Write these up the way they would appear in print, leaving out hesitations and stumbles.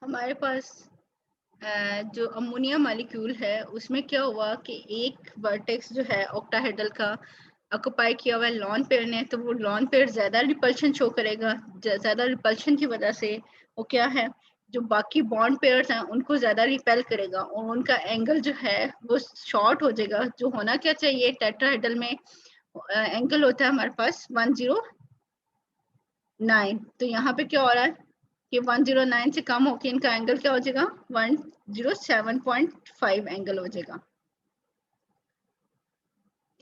हमारे पास जो ammonia molecule है उसमें क्या हुआ कि एक वर्टेक्स जो है ऑक्टाहेड्रल का ऑक्युपाई किया हुआ है लॉन पेयर ने, तो वो लॉन पेयर ज्यादा रिपल्शन शो करेगा। ज्यादा रिपल्शन की वजह से वो क्या है, जो बाकी बॉन्ड पेयर्स हैं उनको ज्यादा रिपेल करेगा और उनका एंगल जो है वो शॉर्ट हो जाएगा। जो होना क्या चाहिए, टेट्राहेड्रल में एंगल होता है हमारे पास 109, तो यहाँ पे क्या हो रहा है कि 109 से कम होके इनका एंगल क्या हो जाएगा, 107.5 एंगल हो जाएगा।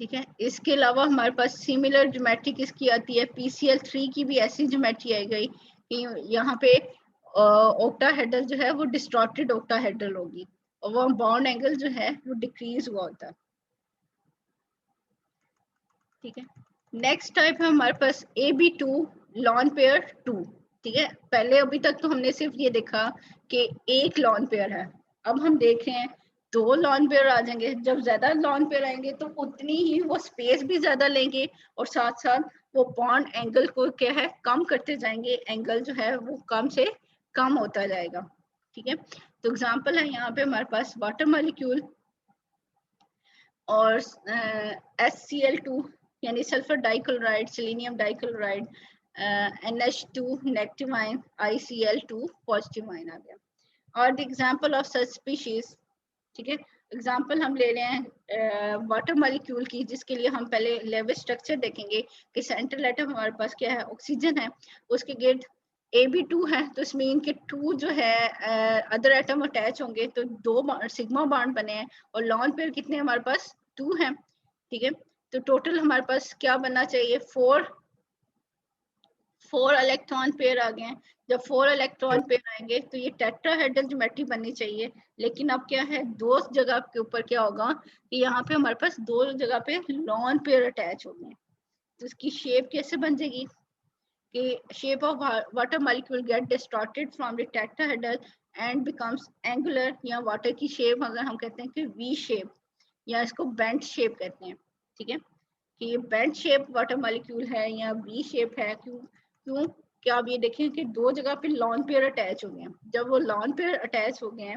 ठीक है, इसके अलावा हमारे पास सिमिलर ज्योमेट्री किसकी आती है, PCl3 की भी ऐसी ज्योमेट्री आई गई कि यहाँ पे ऑक्टाहेड्रल जो है वो डिस्टॉर्टेड ऑक्टाहेड्रल होगी और वो बॉन्ड एंगल जो है वो डिक्रीज हुआ होता है। ठीक है, नेक्स्ट टाइप है हमारे पास AB2 लॉन पेयर 2। ठीक है, पहले अभी तक तो हमने सिर्फ ये देखा कि एक लॉन पेयर है, अब हम देख रहे हैं 2 लॉन पेयर आ जाएंगे। जब ज्यादा लॉन पेयर आएंगे तो उतनी ही वो स्पेस भी ज्यादा लेंगे और साथ साथ वो बॉन्ड एंगल को क्या है कम करते जाएंगे, एंगल जो है वो कम से कम होता जाएगा। ठीक है, तो एग्जांपल है यहाँ पे हमारे पास वाटर मॉलिक्यूल और HCl2 यानी sulphur dichloride, selenium dichloride, NH2 negative ion, ICl2 positive ion आ गया। और the example of such species. ठीक है, एग्जांपल हम ले रहे हैं वाटर मॉलिक्यूल की, जिसके लिए हम पहले लेवल स्ट्रक्चर देखेंगे कि सेंट्रल एटम हमारे पास क्या है, ऑक्सीजन है, उसके गिर्द AB2 है, तो इसमें इनके 2 जो है अदर एटम अटैच होंगे तो 2 सिग्मा बॉन्ड बने हैं और लॉन पेयर कितने हमारे पास 2 हैं। ठीक है, तो टोटल हमारे पास क्या बनना चाहिए, 4 इलेक्ट्रॉन पेयर आ गए हैं। जब 4 इलेक्ट्रॉन पेयर आएंगे तो ये टेट्राहेड्रल ज्योमेट्री बननी चाहिए, लेकिन अब क्या है, 2 जगह के ऊपर क्या होगा कि यहाँ पे हमारे पास 2 जगह पे लॉन पेयर अटैच हो गए, तो इसकी शेप कैसे बन जाएगी कि shape of water molecule get distorted from the tetrahedral and becomes angular, या वाटर की शेप अगर हम कहते हैं कि V शेप या इसको बेंट शेप कहते हैं। ठीक है, कि ये बेंट शेप वाटर मॉलिक्यूल है या V शेप है। क्यों क्यों क्या आप ये देखें कि 2 जगह पे लॉन पेयर अटैच हो गए हैं। जब वो लॉन पेयर अटैच हो गए हैं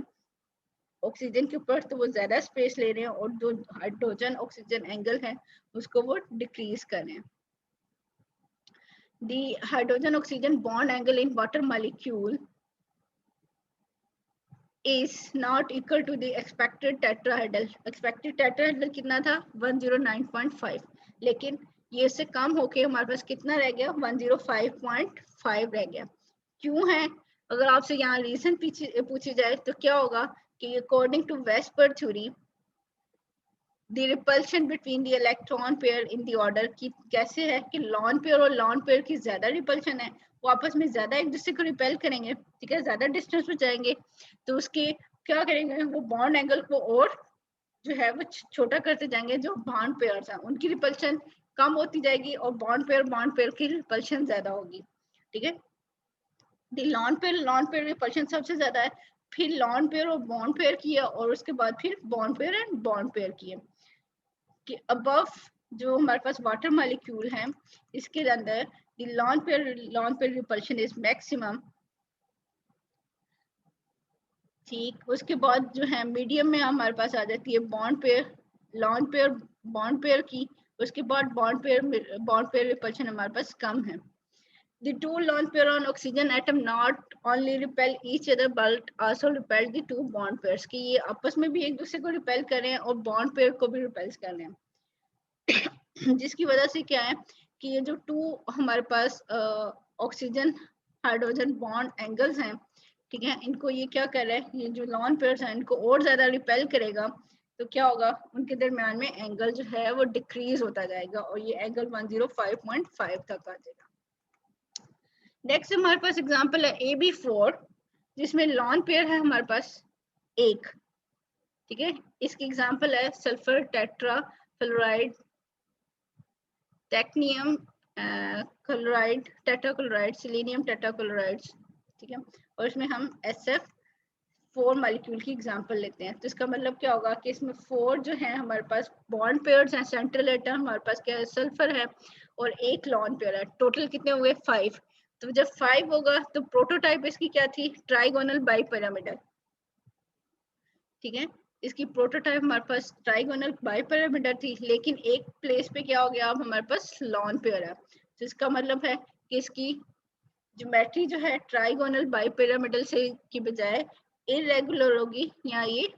ऑक्सीजन के ऊपर तो वो ज्यादा स्पेस ले रहे हैं और जो हाइड्रोजन ऑक्सीजन एंगल है उसको वो डिक्रीज कर रहे हैं। The hydrogen oxygen bond angle in water molecule is not equal to the expected tetrahedral. Expected tetrahedral कितना था 109.5, लेकिन ये से कम होके हमारे पास कितना रह गया 105.5 रह गया। क्यों है, अगर आपसे यहाँ रीजन पूछी जाए तो क्या होगा कि according to VSEPR theory the repulsion between the electron pair in the order की कैसे है कि लॉन पेयर और लॉन पेयर की ज्यादा रिपल्शन है, वो आपस में ज्यादा एक दूसरे को रिपेल करेंगे। ठीक है, ज्यादा डिस्टेंस पे जाएंगे तो उसके क्या करेंगे, वो बॉन्ड एंगल को और जो है वो छोटा करते जाएंगे। जो बॉन्ड पेयर्स हैं उनकी रिपल्शन कम होती जाएगी और बॉन्ड पेयर की रिपल्शन ज्यादा होगी। ठीक है, लॉन पेयर रिपल्शन सबसे ज्यादा है, फिर लॉन पेयर और बॉन्ड पेयर की है और उसके बाद फिर bond pair and bond pair की है। कि अबव जो हमारे पास वाटर मॉलिक्यूल है इसके अंदर lone pair repulsion is maximum. ठीक, उसके बाद जो है मीडियम में हमारे पास आ जाती है bond pair lone pair bond pair की, उसके बाद बॉन्ड पेयर रिपल्शन हमारे पास कम है। The two lone pair on oxygen atom not only repel each other but also repel the 2 bond pairs, कि ये आपस में भी एक दूसरे को रिपेल कर रहे हैं और बॉन्ड पेयर को भी रिपेल कर रहे हैं। जिसकी वजह से क्या है कि ये जो 2 हमारे पास ऑक्सीजन हाइड्रोजन बॉन्ड एंगल्स हैं, ठीक है, इनको ये क्या कर रहा है, ये जो लॉन पेयर्स हैं इनको और ज्यादा रिपेल करेगा, तो क्या होगा उनके दरमियान में एंगल जो है वो डिक्रीज होता जाएगा और ये एंगल 105.5 तक आ जाएगा। नेक्स्ट हमारे पास एग्जांपल है AB4 जिसमें लॉन पेयर है हमारे पास एक। ठीक है, इसकी एग्जांपल है सल्फर टेट्रा फ्लोराइड, टेक्नियम क्लोराइड, टेट्राक्लोराइड, सेलेनियम टेट्राक्लोराइड। ठीक है, और इसमें हम SF4 मॉलिक्यूल की एग्जांपल लेते हैं। तो इसका मतलब क्या होगा कि इसमें 4 जो है हमारे पास बॉन्ड पेयर्स हैं, सेंट्रल एटम हमारे पास क्या है सल्फर है और एक लॉन पेयर है। टोटल कितने हुए 5। तो जब 5 होगा तो प्रोटोटाइप इसकी क्या थी, ट्राइगोनल बाइपिरामिडल, ठीक है। इसकी प्रोटोटाइप हमारे पास ट्राइगोनल बाइपिरामिडल थी, लेकिन एक प्लेस पे क्या हो गया, अब हमारे पास लॉन पेयर है। तो इसका मतलब है कि इसकी ज्योमेट्री जो है ट्राइगोनल बाइपिरामिडल से की बजाय इरेगुलर होगी, या ये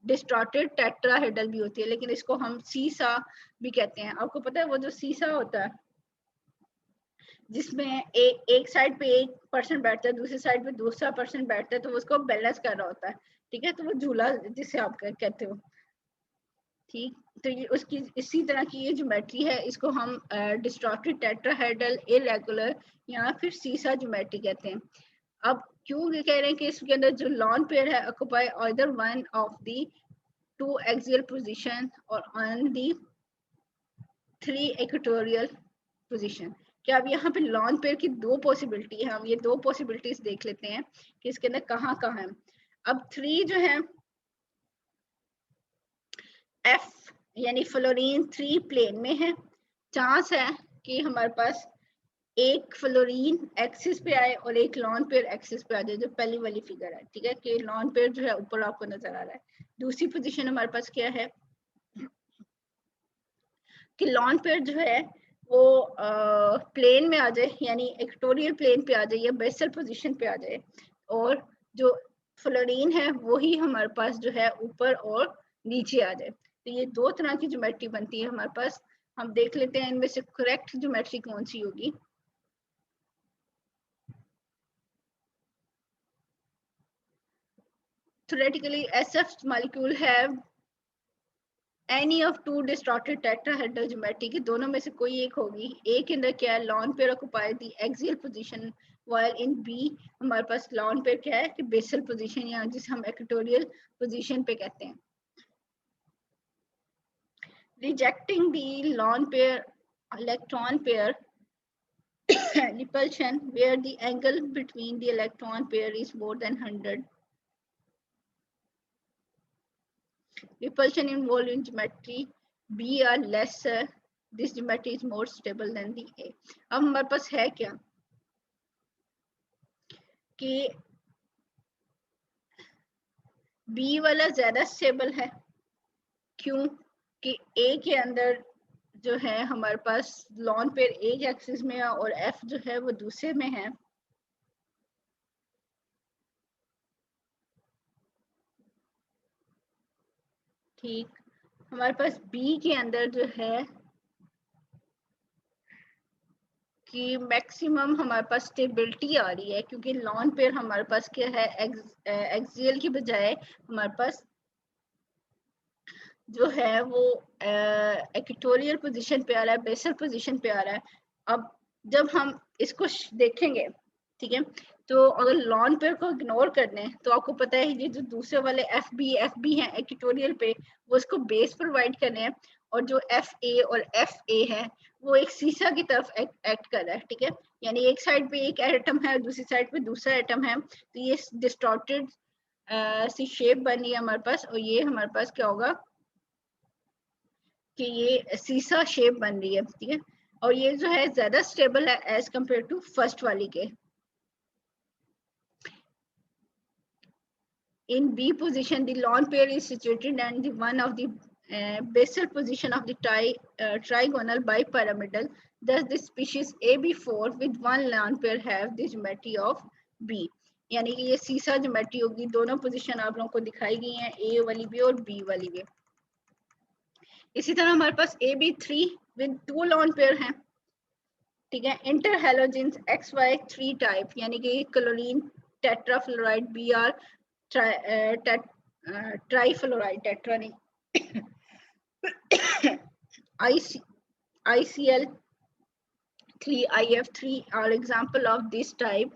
डिस्टॉर्टेड टेट्राहेड्रल भी होती है, लेकिन इसको हम सीसा भी कहते हैं। आपको पता है वो जो सीसा होता है जिसमें एक साइड पे एक पर्सन बैठता है, दूसरी साइड पे दूसरा पर्सन बैठता है, तो उसको बैलेंस कर रहा होता है, ठीक है। तो वो झूला जिसे आप कहते हो, ठीक। तो ये उसकी इसी तरह की ये ज्योमेट्री है, इसको हम डिस्टॉर्टेड टेट्राहेड्रल, इरेगुलर या फिर सीसा ज्योमेट्री कहते हैं। अब क्यों ये कह रहे हैं कि इसके अंदर जो लॉन पेयर है occupy either one of the two axial position और ऑन दी 3 इक्वेटोरियल पोजीशन। क्या अब यहाँ पे लॉन पेयर की दो पॉसिबिलिटी है, हम ये दो पॉसिबिलिटीज देख लेते हैं कि इसके अंदर कहाँ कहाँ है। अब 3 जो है एफ यानी फ्लोरीन 3 प्लेन में है, चांस है कि हमारे पास एक फ्लोरीन एक्सिस पे आए और एक लॉन पेयर एक्सिस पे आ जाए, जो पहली वाली फिगर है, ठीक है, कि लॉन पेयर जो है ऊपर आपको नजर आ रहा है। दूसरी पोजीशन हमारे पास क्या है कि लॉन पेयर जो है वो प्लेन में आ जाए, यानी इक्वेटोरियल प्लेन पे आ जाए या बेसल पोजीशन पे आ जाए, और जो फ्लोरीन है वही हमारे पास जो है ऊपर और नीचे आ जाए। तो ये दो तरह की ज्योमेट्री बनती है हमारे पास। हम देख लेते हैं इनमें से करेक्ट ज्योमेट्री कौन सी होगी। Theoretically, SF molecule have any of two distorted tetrahedral geometry, कि दोनों में से कोई एक होगी। A के अंदर क्या है, lone pair occupy the axial position, while in B हमारे पास लॉन पेयर क्या है कि बेसल पोजीशन, या जिसे हम इक्वेटोरियल पोजीशन पे कहते हैं। Rejecting the lone pair electron pair repulsion, where the angle between the electron pair is more than 100. Repulsion involved in geometry B are lesser. This geometry is more stable than the A. अब हमारे पास है क्या कि B वाला ज्यादा stable है, क्यों कि A के अंदर जो है हमारे पास लॉन पेयर एक एक्सिस में है और F जो है वो दूसरे में है। ठीक, हमारे पास B के अंदर जो है कि मैक्सिमम हमारे पास स्टेबिलिटी आ रही है, क्योंकि लॉन पेयर हमारे पास क्या है एक्सियल की बजाय हमारे पास जो है वो इक्वेटोरियल पोजीशन पे आ रहा है, बेसल पोजीशन पे आ रहा है। अब जब हम इसको देखेंगे, ठीक है, तो अगर लॉन पेयर को इग्नोर कर दें तो आपको पता है ये जो दूसरे वाले एफ बी हैं इक्वेटोरियल पे, वो इसको बेस प्रोवाइड कर रहे हैं, और जो एफ ए और एफ ए है वो एक सीसा की तरफ एक्ट कर रहा है, ठीक है। यानी एक साइड पे एक एटम है, दूसरी साइड पे दूसरा एटम है, तो ये डिस्टॉर्टेड सी शेप बनी है हमारे पास, और ये हमारे पास क्या होगा कि ये सीसा शेप बन रही है, ठीक है। और ये जो है ज्यादा स्टेबल है एज कंपेयर टू फर्स्ट वाली के। In B position, the lone pair is situated and the one of the basal position of the trigonal bipyramidal. Thus, the species AB4 with one lone pair have the geometry of B. यानी कि ये सीसा geometry होगी। दोनों position आप लोगों को दिखाई गई हैं, A वाली भी और B वाली भी। इसी तरह हमारे पास AB3 with 2 lone pair हैं, ठीक है। इंटर हेलोजेंस XY3 टाइप, यानी कि chlorine tetrafluoride Br trifluoride, tetra नहीं, ICl3IF3 are example of this type,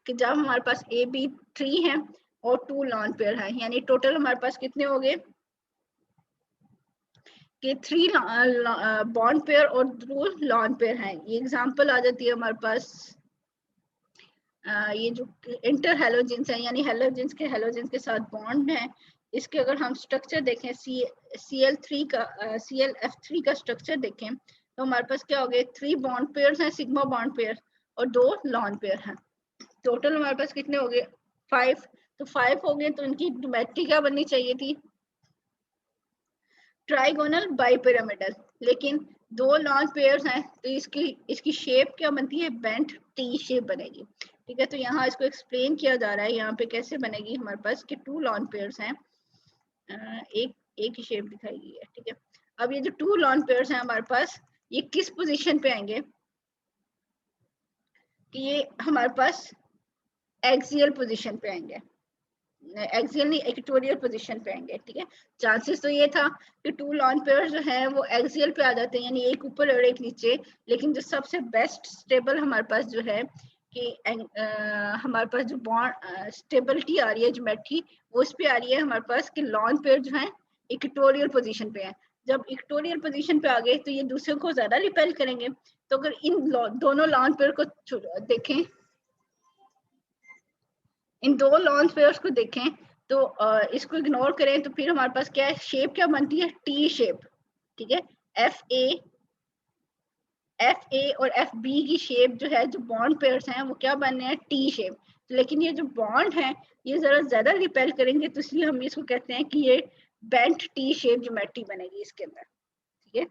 कि जब हमारे पास AB3 है और 2 लॉन पेयर है, यानी टोटल हमारे पास कितने हो गए कि 3 बॉन्ड पेयर और 2 लॉन पेयर हैं। ये एग्जांपल आ जाती है हमारे पास ये जो इंटर हेलोजेंस है, यानी हेलोजेंस के साथ बॉन्ड है, इसके अगर हम स्ट्रक्चर देखें CL3 का CLF3 का स्ट्रक्चर देखें, तो हमारे पास क्या हो गया, 3 बॉन्ड पेयर्स हैं, सिग्मा बॉन्ड पेयर, और 2 लॉन पेयर हैं। टोटल हमारे पास कितने हो गए 5। तो 5 हो गए, तो इनकी ज्योमेट्री क्या बननी चाहिए थी, ट्राइगोनल बाइपिरामिडल। लेकिन 2 लॉन पेयर्स हैं तो इसकी शेप क्या बनती है, बेंट टी शेप बनेगी। ठीक है, तो यहाँ इसको एक्सप्लेन किया जा रहा है यहाँ पे कैसे बनेगी हमारे पास कि 2 लॉन पेयर्स हैं, एक ही शेप दिखाई गई है। ठीक है, अब ये जो 2 लॉन पेयर्स हैं हमारे पास, ये किस पोजीशन पे आएंगे, कि ये हमारे पास एक्सियल पोजीशन पे आएंगे, एक्सियल नहीं इक्वेटोरियल पोजीशन पे आएंगे। ठीक है, चांसेस तो ये था कि 2 लॉन पेयर जो है वो एक्सियल पे आ जाते हैं, यानी एक ऊपर और एक नीचे। लेकिन जो सबसे बेस्ट स्टेबल हमारे पास जो है कि हमारे पास जो बॉन्ड स्टेबिलिटी आ रही है ज्योमेट्री, वो उस पे आ रही है हमारे पास कि लॉन पेयर जो है इक्वेटोरियल पोजीशन पे है। जब इक्वेटोरियल पोजीशन पे आ गए तो ये दूसरे को ज्यादा रिपेल करेंगे। तो अगर इन दोनों लॉन पेयर को देखें, इन 2 लॉन पेयर्स को देखें तो इसको इग्नोर करें तो फिर हमारे पास क्या है, शेप क्या बनती है, टी शेप। ठीक है, एफ ए और एफ बी की शेप जो है, जो बॉन्ड पेयर्स हैं वो क्या बन रहे हैं, टी शेप। लेकिन ये जो बॉन्ड है ये जरा ज्यादा रिपेल करेंगे, तो इसलिए हम इसको कहते हैं कि ये बेंट टी शेप ज्योमेट्री बनेगी इसके अंदर। ठीक है,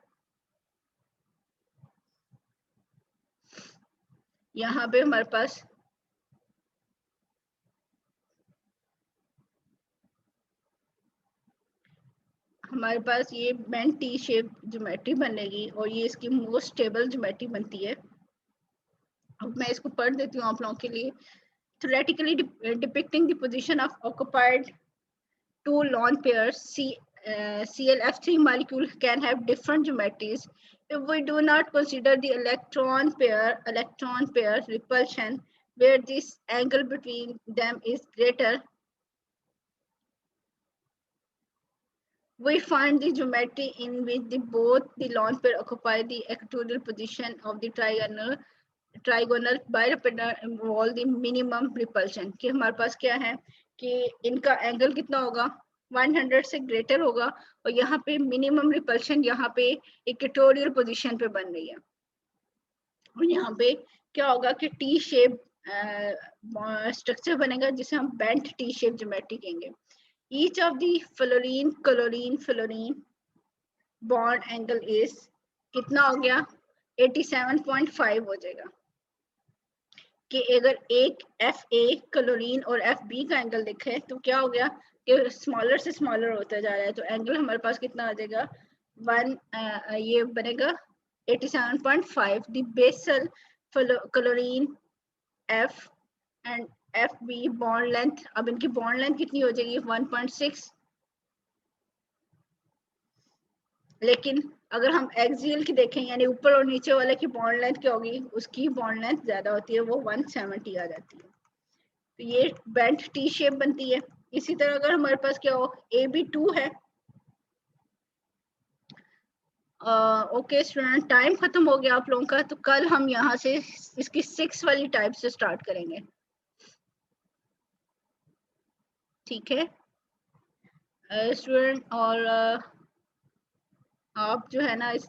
यहाँ पे हमारे पास ये बेंट टी शेप ज्योमेट्री बनेगी और ये इसकी मोस्ट स्टेबल ज्योमेट्री बनती है। अब मैं इसको पढ़ देती हूँ आप लोगों के लिए। Theoretically depicting the position of occupied 2 lone pairs, ClF3 molecule can have different geometries if we do not consider the electron pair repulsion, where this angle between them is greater. We find the geometry in which both the lone pair occupy the equatorial position of the trigonal bipiramidal involve the minimum repulsion। कि हमारे पास क्या है कि इनका angle कितना होगा, 100 से greater होगा, और यहाँ पे मिनिमम रिपल्शन यहाँ पे इक्वेटोरियल पोजीशन पे बन रही है। और यहाँ पे क्या होगा कि टी शेप स्ट्रक्चर बनेगा जिसे हम बेंट टी शेप ज्योमेट्री कहेंगे। Each of the fluorine bond angle is कितना हो गया, 87.5 हो जाएगा। कि अगर एक एफ ए क्लोरीन और एफ बी का एंगल देखें तो क्या हो गया कि स्मॉलर से स्मॉलर होता जा रहा है, तो एंगल हमारे पास कितना आ जाएगा, ये बनेगा 87.5। The basal chlorine f and f b bond length, अब इनकी बॉन्ड लेंथ कितनी हो जाएगी, 1.6। लेकिन अगर हम एक्सियल की देखें, यानी ऊपर और नीचे वाले की बॉन्ड लेंथ क्या होगी, उसकी बॉन्ड लेंथ ज्यादा होती है, वो 170 आ जाती है। तो ये बेंट टी शेप बनती है। इसी तरह अगर हमारे पास क्या हो, AB2 है। ओके स्टूडेंट, टाइम खत्म हो गया आप लोगों का, तो कल हम यहाँ से इसकी 6 वाली टाइप से स्टार्ट करेंगे। ठीक है स्टूडेंट, और आप जो है ना इस